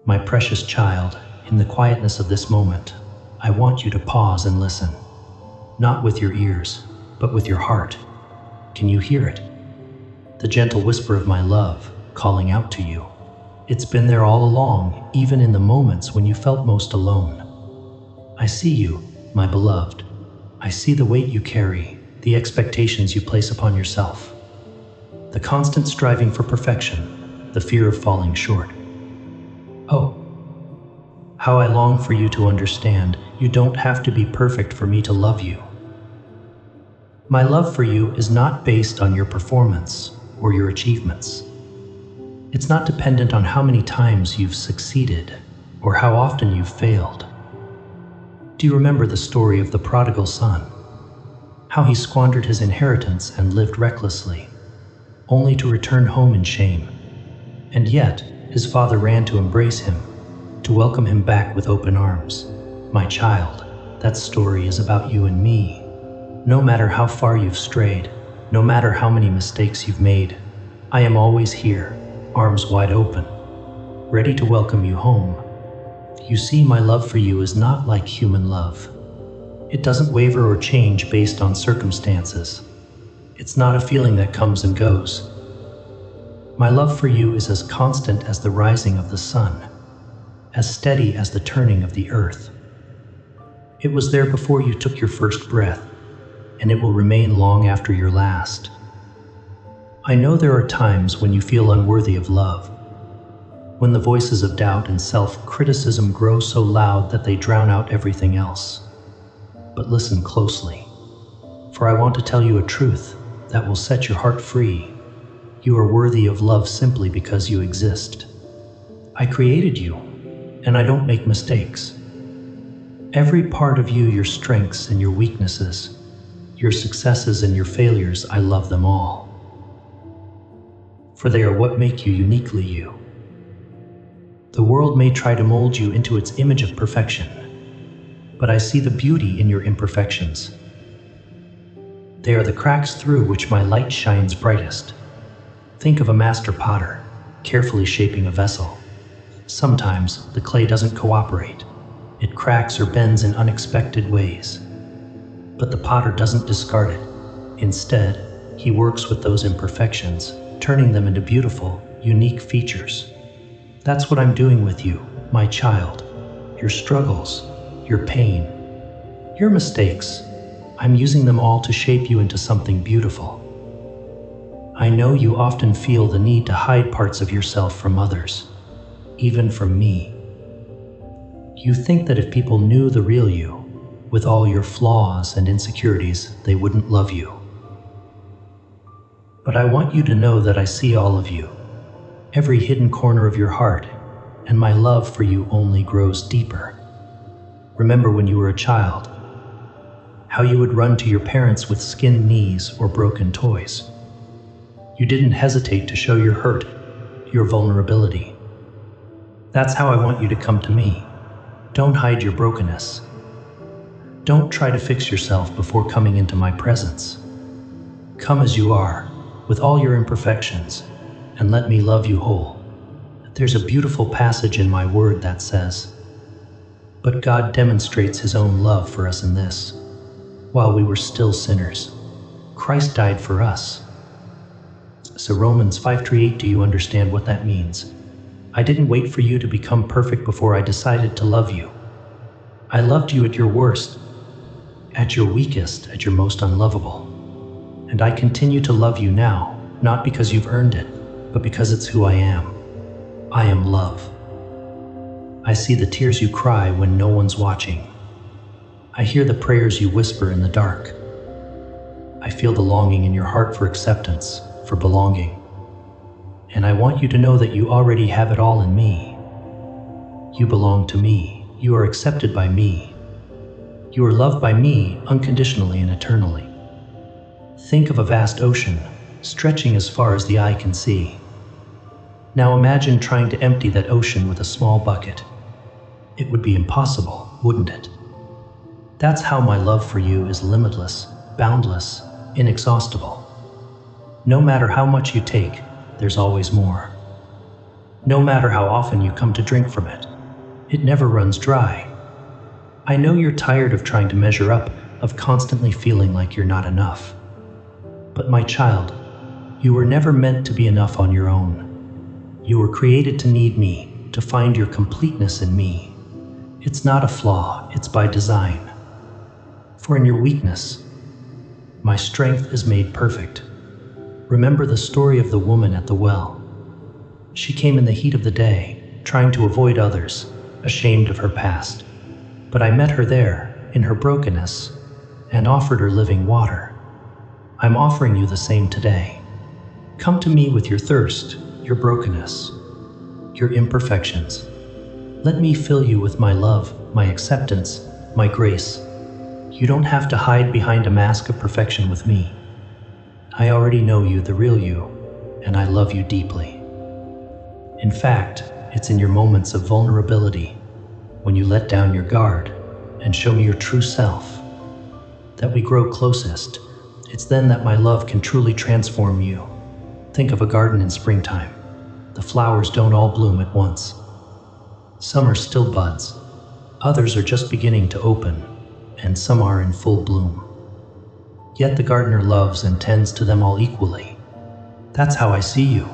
My precious child, in the quietness of this moment, I want you to pause and listen. Not with your ears, but with your heart. Can you hear it? The gentle whisper of my love, calling out to you. It's been there all along, even in the moments when you felt most alone. I see you, my beloved. I see the weight you carry, the expectations you place upon yourself, the constant striving for perfection, the fear of falling short. Oh, how I long for you to understand you don't have to be perfect for me to love you. My love for you is not based on your performance or your achievements. It's not dependent on how many times you've succeeded or how often you've failed. Do you remember the story of the prodigal son? How he squandered his inheritance and lived recklessly, only to return home in shame. And yet, his father ran to embrace him, to welcome him back with open arms. My child, that story is about you and me. No matter how far you've strayed, no matter how many mistakes you've made, I am always here, arms wide open, ready to welcome you home. You see, my love for you is not like human love. It doesn't waver or change based on circumstances. It's not a feeling that comes and goes. My love for you is as constant as the rising of the sun, as steady as the turning of the earth. It was there before you took your first breath, and it will remain long after your last. I know there are times when you feel unworthy of love, when the voices of doubt and self-criticism grow so loud that they drown out everything else. But listen closely, for I want to tell you a truth that will set your heart free. You are worthy of love simply because you exist. I created you, and I don't make mistakes. Every part of you, your strengths and your weaknesses, your successes and your failures, I love them all. For they are what make you uniquely you. The world may try to mold you into its image of perfection, but I see the beauty in your imperfections. They are the cracks through which my light shines brightest. Think of a master potter, carefully shaping a vessel. Sometimes the clay doesn't cooperate. It cracks or bends in unexpected ways. But the potter doesn't discard it. Instead, he works with those imperfections, turning them into beautiful, unique features. That's what I'm doing with you, my child. Your struggles, your pain, your mistakes, I'm using them all to shape you into something beautiful. I know you often feel the need to hide parts of yourself from others, even from me. You think that if people knew the real you, with all your flaws and insecurities, they wouldn't love you. But I want you to know that I see all of you, every hidden corner of your heart, and my love for you only grows deeper. Remember when you were a child, how you would run to your parents with skinned knees or broken toys. You didn't hesitate to show your hurt, your vulnerability. That's how I want you to come to me. Don't hide your brokenness. Don't try to fix yourself before coming into my presence. Come as you are, with all your imperfections, and let me love you whole. There's a beautiful passage in my word that says, "But God demonstrates his own love for us in this. While we were still sinners, Christ died for us." So Romans 5:8, do you understand what that means? I didn't wait for you to become perfect before I decided to love you. I loved you at your worst, at your weakest, at your most unlovable. And I continue to love you now, not because you've earned it, but because it's who I am. I am love. I see the tears you cry when no one's watching. I hear the prayers you whisper in the dark. I feel the longing in your heart for acceptance, for belonging. And I want you to know that you already have it all in me. You belong to me. You are accepted by me. You are loved by me unconditionally and eternally. Think of a vast ocean, stretching as far as the eye can see. Now imagine trying to empty that ocean with a small bucket. It would be impossible, wouldn't it? That's how my love for you is limitless, boundless, inexhaustible. No matter how much you take, there's always more. no matter how often you come to drink from it. It never runs dry. I know you're tired of trying to measure up, of constantly feeling like you're not enough. But my child, you were never meant to be enough on your own. You were created to need me, to find your completeness in me. It's not a flaw, it's by design. For in your weakness, my strength is made perfect. Remember the story of the woman at the well. She came in the heat of the day, trying to avoid others, ashamed of her past. But I met her there, in her brokenness, and offered her living water. I'm offering you the same today. Come to me with your thirst, your brokenness, your imperfections. Let me fill you with my love, my acceptance, my grace. You don't have to hide behind a mask of perfection with me. I already know you, the real you, and I love you deeply. In fact, it's in your moments of vulnerability, when you let down your guard and show me your true self, that we grow closest. It's then that my love can truly transform you. Think of a garden in springtime. The flowers don't all bloom at once. Some are still buds, others are just beginning to open, and some are in full bloom. Yet the gardener loves and tends to them all equally. That's how I see you.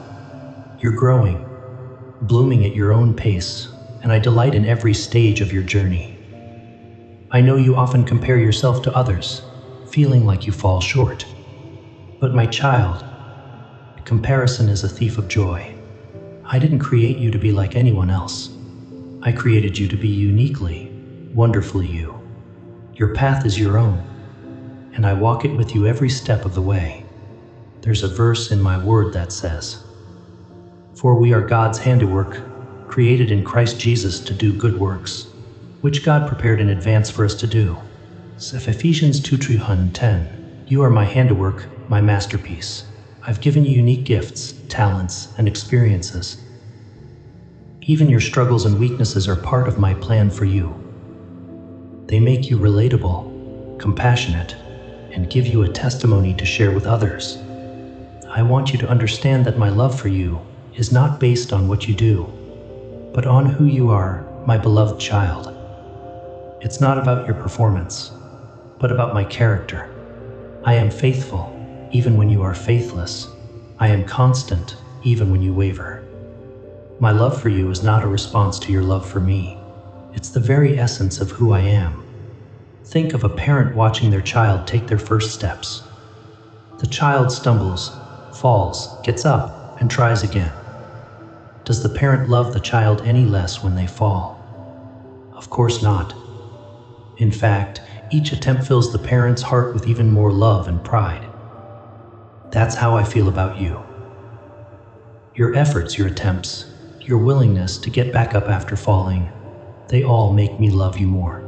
You're growing, blooming at your own pace, and I delight in every stage of your journey. I know you often compare yourself to others, feeling like you fall short. But my child, comparison is a thief of joy. I didn't create you to be like anyone else. I created you to be uniquely, wonderfully you. Your path is your own, and I walk it with you every step of the way. There's a verse in my word that says, "For we are God's handiwork, created in Christ Jesus to do good works, which God prepared in advance for us to do." Ephesians 2:10. You are my handiwork, my masterpiece. I've given you unique gifts, talents, and experiences. Even your struggles and weaknesses are part of my plan for you. They make you relatable, compassionate, and give you a testimony to share with others. I want you to understand that my love for you is not based on what you do, but on who you are, my beloved child. It's not about your performance, but about my character. I am faithful, even when you are faithless. I am constant, even when you waver. My love for you is not a response to your love for me. It's the very essence of who I am. Think of a parent watching their child take their first steps. The child stumbles, falls, gets up, and tries again. Does the parent love the child any less when they fall? Of course not. In fact, each attempt fills the parent's heart with even more love and pride. That's how I feel about you. Your efforts, your attempts, your willingness to get back up after falling, they all make me love you more.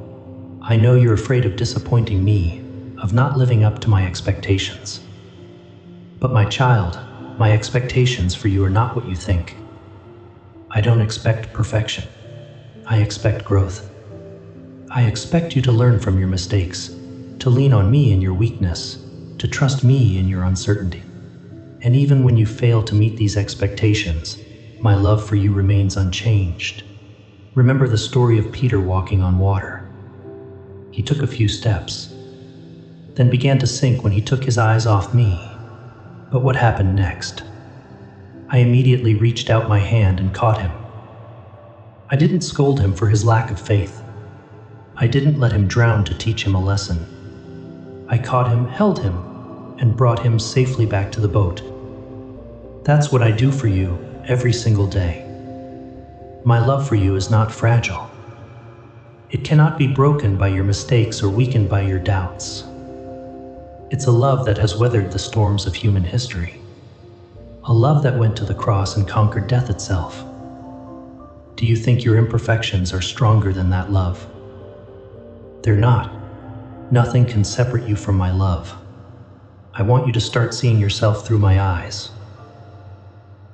I know you're afraid of disappointing me, of not living up to my expectations. But my child, my expectations for you are not what you think. I don't expect perfection. I expect growth. I expect you to learn from your mistakes, to lean on me in your weakness, to trust me in your uncertainty. And even when you fail to meet these expectations, my love for you remains unchanged. Remember the story of Peter walking on water. He took a few steps, then began to sink when he took his eyes off me. But what happened next? I immediately reached out my hand and caught him. I didn't scold him for his lack of faith. I didn't let him drown to teach him a lesson. I caught him, held him, and brought him safely back to the boat. That's what I do for you every single day. My love for you is not fragile. It cannot be broken by your mistakes or weakened by your doubts. It's a love that has weathered the storms of human history. A love that went to the cross and conquered death itself. Do you think your imperfections are stronger than that love? They're not. Nothing can separate you from my love. I want you to start seeing yourself through my eyes.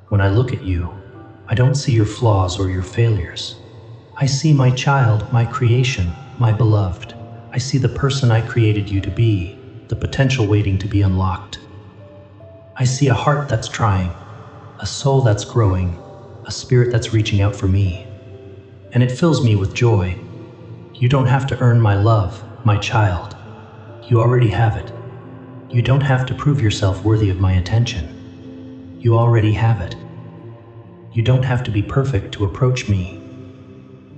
When I look at you, I don't see your flaws or your failures. I see my child, my creation, my beloved. I see the person I created you to be, the potential waiting to be unlocked. I see a heart that's trying, a soul that's growing, a spirit that's reaching out for me. And it fills me with joy. You don't have to earn my love, my child. You already have it. You don't have to prove yourself worthy of my attention. You already have it. You don't have to be perfect to approach me.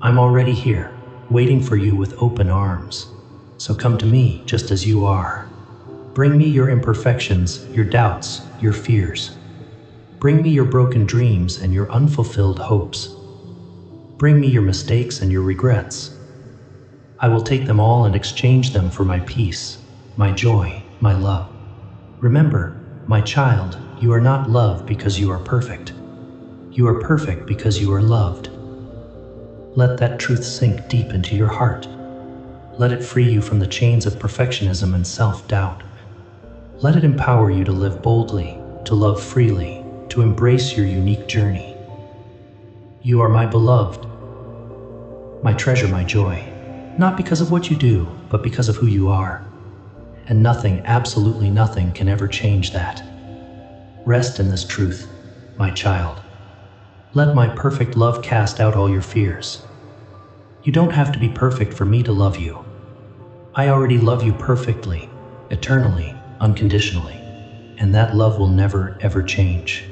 I'm already here, waiting for you with open arms. So come to me just as you are. Bring me your imperfections, your doubts, your fears. Bring me your broken dreams and your unfulfilled hopes. Bring me your mistakes and your regrets. I will take them all and exchange them for my peace, my joy, my love. Remember, my child, you are not loved because you are perfect. You are perfect because you are loved. Let that truth sink deep into your heart. Let it free you from the chains of perfectionism and self-doubt. Let it empower you to live boldly, to love freely, to embrace your unique journey. You are my beloved, my treasure, my joy, not because of what you do, but because of who you are. And nothing, absolutely nothing, can ever change that. Rest in this truth, my child. Let my perfect love cast out all your fears. You don't have to be perfect for me to love you. I already love you perfectly, eternally, unconditionally, and that love will never, ever change.